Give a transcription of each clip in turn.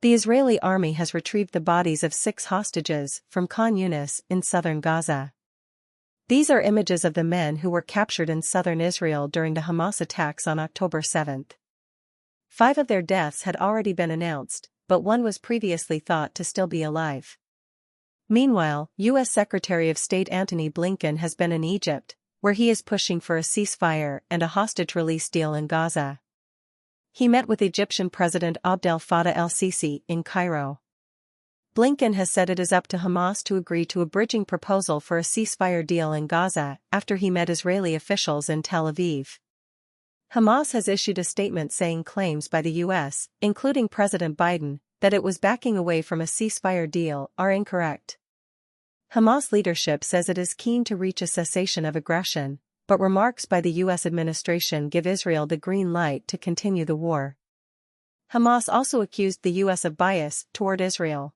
The Israeli army has retrieved the bodies of 6 hostages from Khan Yunis in southern Gaza. These are images of the men who were captured in southern Israel during the Hamas attacks on October 7. 5 of their deaths had already been announced, but one was previously thought to still be alive. Meanwhile, U.S. Secretary of State Antony Blinken has been in Egypt, where he is pushing for a ceasefire and a hostage release deal in Gaza. He met with Egyptian President Abdel Fattah el-Sisi in Cairo. Blinken has said it is up to Hamas to agree to a bridging proposal for a ceasefire deal in Gaza after he met Israeli officials in Tel Aviv. Hamas has issued a statement saying claims by the U.S., including President Biden, that it was backing away from a ceasefire deal are incorrect. Hamas leadership says it is keen to reach a cessation of aggression, but remarks by the U.S. administration give Israel the green light to continue the war. Hamas also accused the U.S. of bias toward Israel.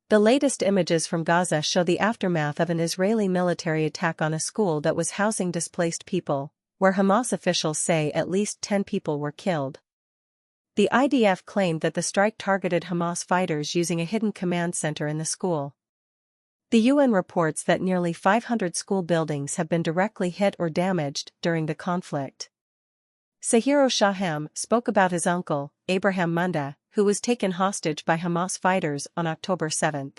The latest images from Gaza show the aftermath of an Israeli military attack on a school that was housing displaced people, where Hamas officials say at least 10 people were killed. The IDF claimed that the strike targeted Hamas fighters using a hidden command center in the school. The UN reports that nearly 500 school buildings have been directly hit or damaged during the conflict. Sahiro Shaham spoke about his uncle, Abraham Munda, who was taken hostage by Hamas fighters on October 7.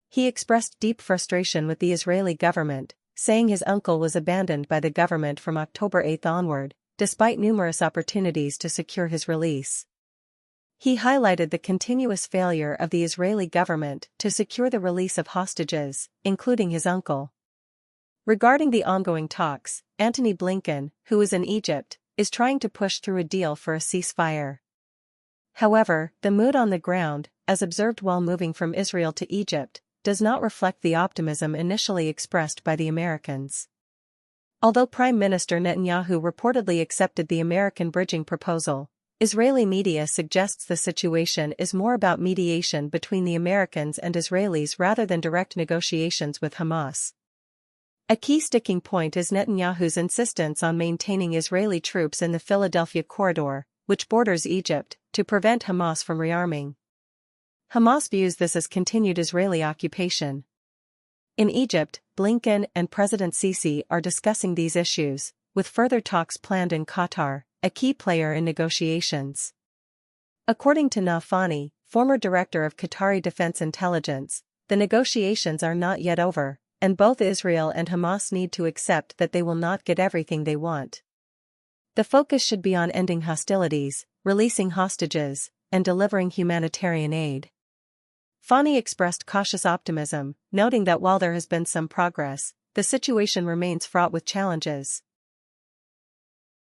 He expressed deep frustration with the Israeli government, saying his uncle was abandoned by the government from October 8 onward, despite numerous opportunities to secure his release. He highlighted the continuous failure of the Israeli government to secure the release of hostages, including his uncle. Regarding the ongoing talks, Antony Blinken, who is in Egypt, is trying to push through a deal for a ceasefire. However, the mood on the ground, as observed while moving from Israel to Egypt, does not reflect the optimism initially expressed by the Americans. Although Prime Minister Netanyahu reportedly accepted the American bridging proposal, Israeli media suggests the situation is more about mediation between the Americans and Israelis rather than direct negotiations with Hamas. A key sticking point is Netanyahu's insistence on maintaining Israeli troops in the Philadelphia corridor, which borders Egypt, to prevent Hamas from rearming. Hamas views this as continued Israeli occupation. In Egypt, Blinken and President Sisi are discussing these issues, with further talks planned in Qatar, a key player in negotiations. According to Nafani, former director of Qatari Defense Intelligence, the negotiations are not yet over, and both Israel and Hamas need to accept that they will not get everything they want. The focus should be on ending hostilities, releasing hostages, and delivering humanitarian aid. Fani expressed cautious optimism, noting that while there has been some progress, the situation remains fraught with challenges.